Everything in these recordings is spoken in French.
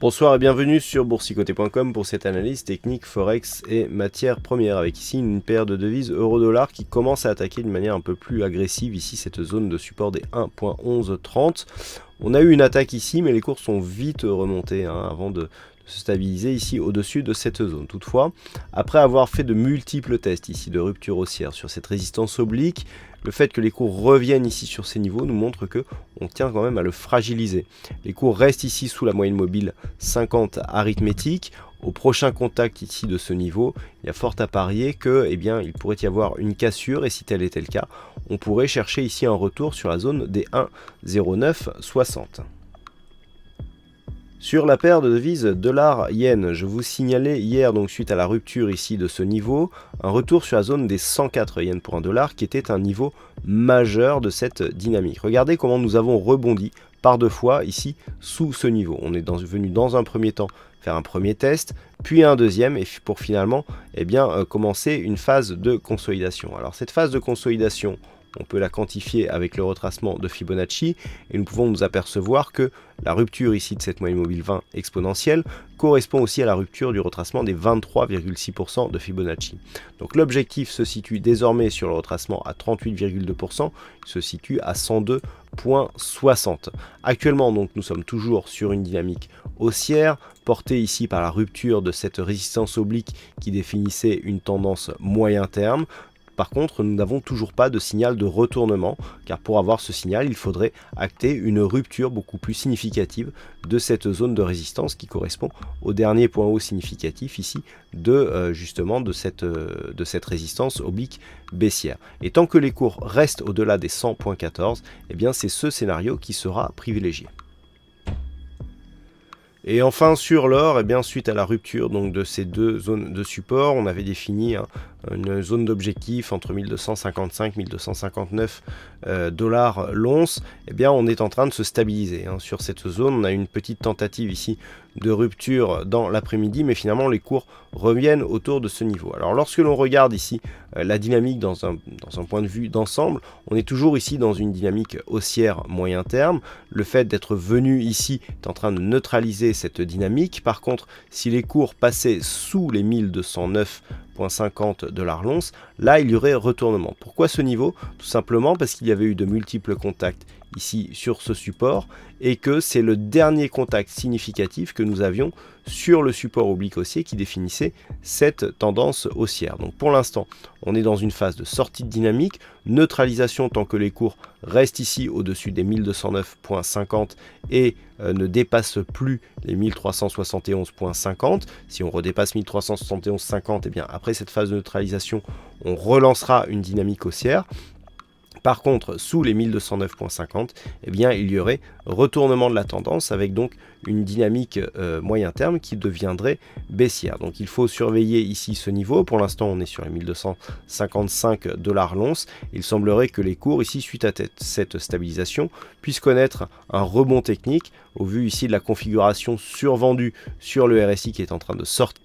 Bonsoir et bienvenue sur boursicoté.com pour cette analyse technique Forex et matières premières avec ici une paire de devises euro-dollar qui commence à attaquer de manière un peu plus agressive ici cette zone de support des 1.1130. On a eu une attaque ici mais les cours sont vite remontés avant de se stabiliser ici au-dessus de cette zone. Toutefois, après avoir fait de multiples tests ici de rupture haussière sur cette résistance oblique, le fait que les cours reviennent ici sur ces niveaux nous montre que on tient quand même à le fragiliser. Les cours restent ici sous la moyenne mobile 50 arithmétique. Au prochain contact ici de ce niveau, il y a fort à parier que, il pourrait y avoir une cassure et si tel était le cas, on pourrait chercher ici un retour sur la zone des 1,0960. Sur la paire de devises dollar-yen, je vous signalais hier, donc suite à la rupture ici de ce niveau, un retour sur la zone des 104 yens pour un dollar qui était un niveau majeur de cette dynamique. Regardez comment nous avons rebondi par deux fois ici sous ce niveau. On est venu dans un premier temps faire un premier test, puis un deuxième, et pour finalement commencer une phase de consolidation. Alors cette phase de consolidation, on peut la quantifier avec le retracement de Fibonacci et nous pouvons nous apercevoir que la rupture ici de cette moyenne mobile 20 exponentielle correspond aussi à la rupture du retracement des 23,6% de Fibonacci. Donc l'objectif se situe désormais sur le retracement à 38,2%, il se situe à 102,60. Actuellement donc nous sommes toujours sur une dynamique haussière portée ici par la rupture de cette résistance oblique qui définissait une tendance moyen terme. Par contre, nous n'avons toujours pas de signal de retournement, car pour avoir ce signal, il faudrait acter une rupture beaucoup plus significative de cette zone de résistance qui correspond au dernier point haut significatif ici de cette résistance oblique baissière. Et tant que les cours restent au-delà des 100.14, c'est ce scénario qui sera privilégié. Et enfin sur l'or, suite à la rupture donc, de ces deux zones de support, on avait défini une zone d'objectif entre 1255 et 1259 dollars l'once. On est en train de se stabiliser sur cette zone. On a une petite tentative ici de rupture dans l'après-midi, mais finalement les cours reviennent autour de ce niveau. Alors lorsque l'on regarde ici la dynamique dans un point de vue d'ensemble, on est toujours ici dans une dynamique haussière moyen terme. Le fait d'être venu ici est en train de neutraliser cette dynamique. Par contre, si les cours passaient sous les 1209,50 dollars l'once, là il y aurait retournement. Pourquoi ce niveau? Tout simplement parce qu'il y avait eu de multiples contacts ici sur ce support et que c'est le dernier contact significatif que nous avions sur le support oblique haussier qui définissait cette tendance haussière. Donc pour l'instant, on est dans une phase de sortie de dynamique, neutralisation tant que les cours restent ici au-dessus des 1209,50 et ne dépassent plus les 1371,50. Si on redépasse 1371,50, après cette phase de neutralisation, on relancera une dynamique haussière. Par contre, sous les 1209,50, il y aurait retournement de la tendance avec donc une dynamique moyen terme qui deviendrait baissière. Donc il faut surveiller ici ce niveau. Pour l'instant, on est sur les 1255 dollars l'once. Il semblerait que les cours ici, suite à cette stabilisation, puissent connaître un rebond technique au vu ici de la configuration survendue sur le RSI qui est en train de sortir.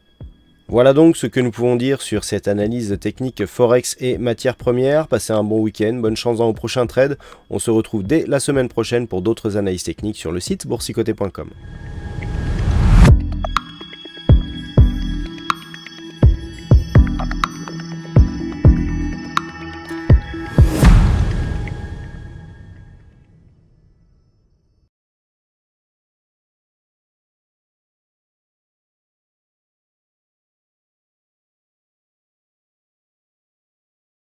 Voilà donc ce que nous pouvons dire sur cette analyse technique Forex et matières premières. Passez un bon week-end, bonne chance dans vos prochains trades. On se retrouve dès la semaine prochaine pour d'autres analyses techniques sur le site boursicoté.com.